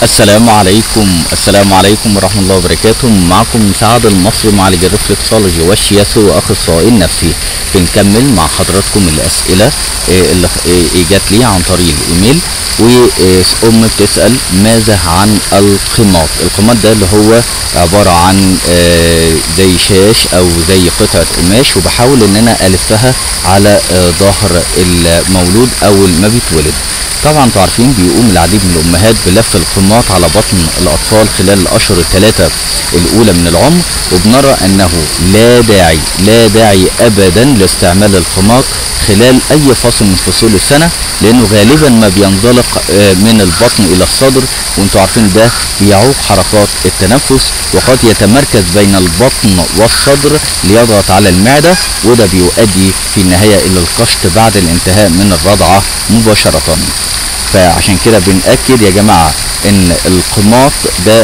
السلام عليكم ورحمة الله وبركاته. معكم سعد المصري معالج الرفلكسولوجي والشياثو واخصائي النفسي. بنكمل مع حضراتكم الاسئلة اللي جات لي عن طريق الايميل. وام بتسأل ماذا عن القماط. القماط ده اللي هو عبارة عن زي شاش او زي قطعة قماش، وبحاول ان انا الفها على ظهر المولود اول ما بيتولد. طبعا انتوا عارفين بيقوم العديد من الامهات بلف القماط على بطن الاطفال خلال الاشهر الثلاثه الاولى من العمر، وبنرى انه لا داعي ابدا لاستعمال القماط خلال اي فصل من فصول السنه، لانه غالبا ما بينزلق من البطن الى الصدر، وانتوا عارفين ده بيعوق حركات التنفس، وقد يتمركز بين البطن والصدر ليضغط على المعده، وده بيؤدي في النهايه الى القشط بعد الانتهاء من الرضعه مباشره. فعشان كده بنأكد يا جماعة ان القماط ده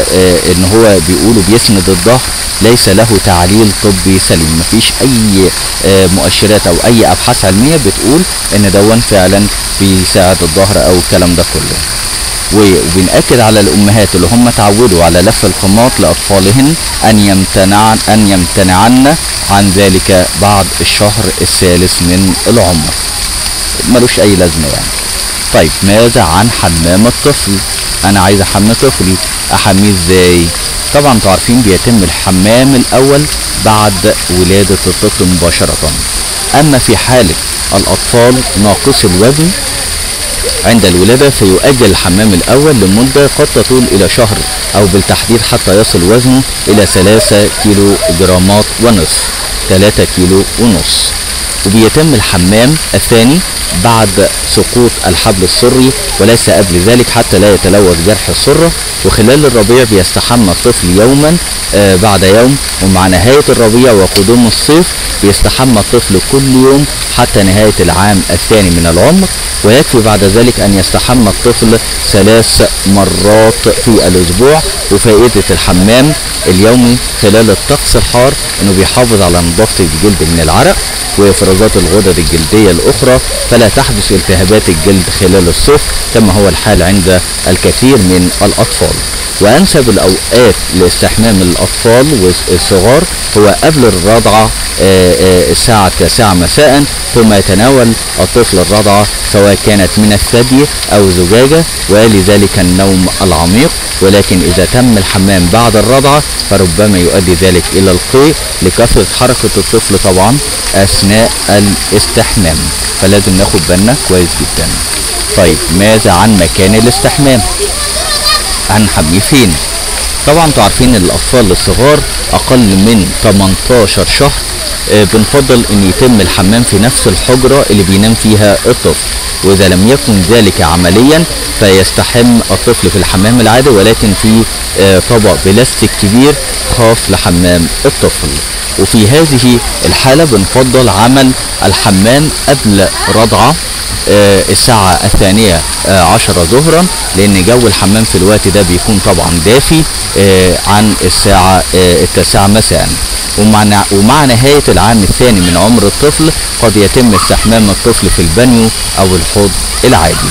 ان هو بيقولوا بيسند الظهر، ليس له تعليل طبي سليم. مفيش اي مؤشرات او اي ابحاث علمية بتقول ان دون فعلا بيساعد الظهر او الكلام ده كله. وبنأكد على الامهات اللي هم اتعودوا على لف القماط لاطفالهن ان يمتنعن عن ذلك بعد الشهر الثالث من العمر، ملوش اي لازمة يعني. طيب ماذا عن حمام الطفل؟ انا عايز احمي طفلي، احميه ازاي؟ طبعا انتوا عارفين بيتم الحمام الاول بعد ولادة الطفل مباشرة. اما في حالة الاطفال ناقصي الوزن عند الولادة فيؤجل الحمام الاول لمدة قد تطول الى شهر، او بالتحديد حتى يصل وزنه الى 3 كيلو جرامات ونصف، 3 كيلو ونص. وبيتم الحمام الثاني بعد سقوط الحبل السري وليس قبل ذلك حتى لا يتلوث جرح السرة. وخلال الربيع بيستحمى الطفل يوما بعد يوم، ومع نهاية الربيع وقدوم الصيف بيستحمى الطفل كل يوم حتى نهاية العام الثاني من العمر. ويكفي بعد ذلك ان يستحمى الطفل 3 مرات في الاسبوع. وفائدة الحمام اليومي خلال الطقس الحار انه بيحافظ على نظافة الجلد من العرق وافرازات الغدد الجلدية الاخرى، فلا تحدث التهابات الجلد خلال الصيف كما هو الحال عند الكثير من الاطفال. وانسب الاوقات لاستحمام الاطفال والصغار هو قبل الرضعة الساعة 9 مساء، ثم يتناول الطفل الرضعة سواء كانت من الثدي او زجاجة، ولذلك النوم العميق. ولكن اذا تم الحمام بعد الرضعة فربما يؤدي ذلك الى القيء لكثرة حركة الطفل طبعا اثناء الاستحمام، فلازم ناخد بالنا كويس جدا. طيب ماذا عن مكان الاستحمام؟ هنحميه فين؟ طبعا انتوا عارفين الاطفال الصغار اقل من 18 شهر بنفضل ان يتم الحمام في نفس الحجرة اللي بينام فيها الطفل، واذا لم يكن ذلك عمليا فيستحم الطفل في الحمام العادي، ولكن في طبق بلاستيك كبير خاص لحمام الطفل. وفي هذه الحالة بنفضل عمل الحمام قبل رضعة الساعة 12 ظهرا، لان جو الحمام في الوقت ده بيكون طبعا دافي عن الساعة 9 مساء. ومع نهاية العام الثاني من عمر الطفل قد يتم استحمام الطفل في البانيو او الحوض العادي.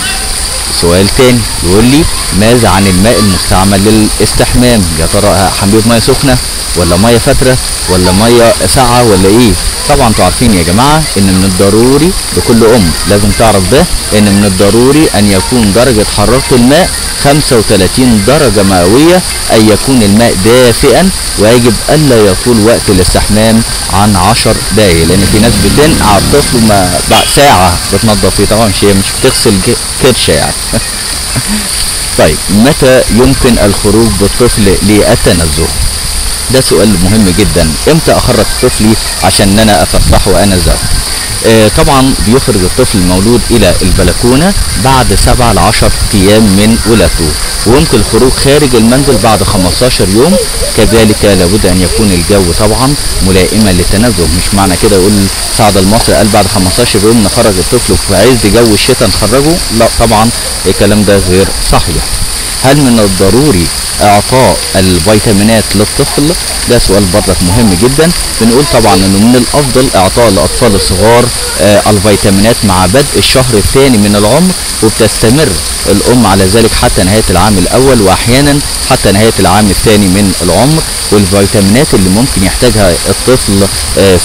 سؤال تاني يقول لي ماذا عن الماء المستعمل للاستحمام؟ يا ترى احميه بميه سخنة ولا ميه فترة ولا ميه ساقعة ولا ايه؟ طبعا انتوا عارفين يا جماعة ان من الضروري لكل ام لازم تعرف ده، ان من الضروري ان يكون درجة حرارة الماء 35 درجة مئوية، اي يكون الماء دافئا، ويجب الا يطول وقت الاستحمام عن 10 دقايق، لان في ناس بتنقع الطفل بعد ساعة بتنضف فيه، طبعا مش بتغسل كرشة يعني. طيب متى يمكن الخروج بالطفل للتنزه؟ ده سؤال مهم جدا. امتى اخرج طفلي عشان انا افسحه وانزهه؟ طبعا بيخرج الطفل المولود الى البلكونة بعد 7 ل 10 ايام من ولادته، ويمكن الخروج خارج المنزل بعد 15 يوم. كذلك لابد ان يكون الجو طبعا ملائما للتنزه. مش معنى كده يقول سعد المصري قال بعد 15 يوم نخرج الطفل في عز جو الشتاء نخرجه، لا طبعا الكلام ده غير صحيح. هل من الضروري اعطاء الفيتامينات للطفل؟ ده سؤال برضك مهم جدا. بنقول طبعا انه من الافضل اعطاء الاطفال الصغار الفيتامينات مع بدء الشهر الثاني من العمر، وبتستمر الام على ذلك حتى نهاية العام الاول، واحيانا حتى نهاية العام الثاني من العمر. والفيتامينات اللي ممكن يحتاجها الطفل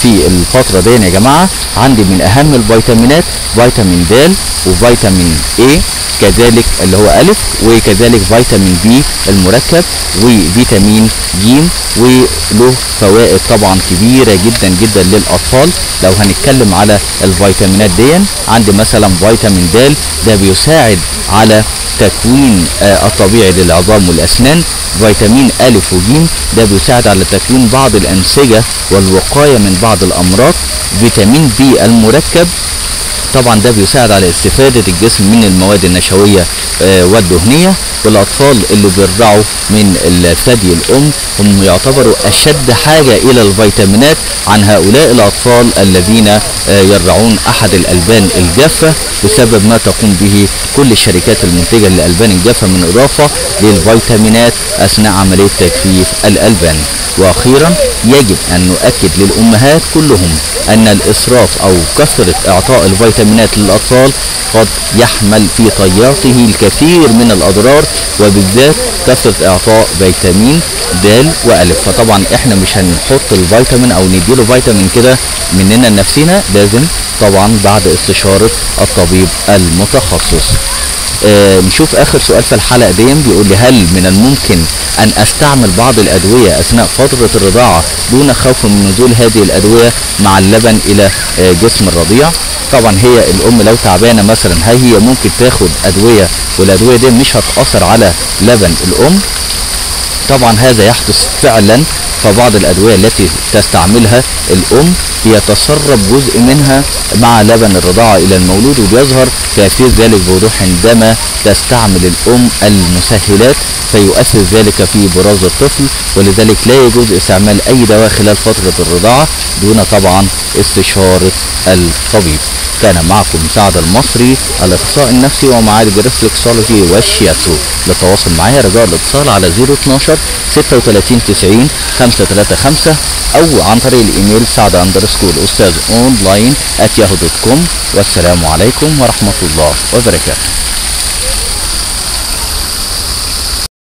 في الفترة دي يا جماعة، عندي من اهم الفيتامينات فيتامين د، وفيتامين A كذلك اللي هو ألف، وكذلك فيتامين بي المركب، وفيتامين ج، وله فوائد طبعا كبيرة جدا جدا للأطفال. لو هنتكلم على الفيتامينات دي، عندي مثلا فيتامين د، ده بيساعد على تكوين الطبيعي للعظام والأسنان. فيتامين ألف وج ده بيساعد على تكوين بعض الأنسجة والوقاية من بعض الأمراض. فيتامين بي المركب طبعا ده بيساعد على استفادة الجسم من المواد النشوية والدهنية. والأطفال اللي بيرضعوا من الثدي الأم هم يعتبروا أشد حاجة إلى الفيتامينات عن هؤلاء الأطفال الذين يرضعون أحد الألبان الجافة، بسبب ما تقوم به كل الشركات المنتجة للألبان الجافة من إضافة للفيتامينات أثناء عملية تجفيف الألبان. وأخيرا يجب أن نؤكد للأمهات كلهم أن الإسراف أو كثرة إعطاء الفيتامينات للأطفال قد يحمل في طياته الكثير من الأضرار، وبالذات كثرة إعطاء فيتامين د وألف. فطبعا إحنا مش هنحط الفيتامين أو نديله فيتامين كده مننا لنفسنا، لازم طبعا بعد استشارة الطبيب المتخصص. نشوف اخر سؤال في الحلقه دي، بيقول لي هل من الممكن ان استعمل بعض الادويه اثناء فتره الرضاعه دون خوف من نزول هذه الادويه مع اللبن الى جسم الرضيع؟ طبعا هي الام لو تعبانه مثلا، هل هي ممكن تاخد ادويه والادويه دي مش هتاثر على لبن الام؟ طبعا هذا يحدث فعلا. فبعض الادويه التي تستعملها الام يتسرب جزء منها مع لبن الرضاعه الى المولود، وبيظهر تاثير ذلك بوضوح عندما تستعمل الام المسهلات، فيؤثر ذلك في براز الطفل. ولذلك لا يجوز استعمال اي دواء خلال فتره الرضاعه دون طبعا استشاره الطبيب. كان معكم سعد المصري الاخصائي النفسي ومعالج الرفلكسولوجي والشياتسو. للتواصل معي رجاء الاتصال على 012 36 90 535 او عن طريق الايميل سعد_استاذ online@yahoo.com. والسلام عليكم ورحمة الله وبركاته.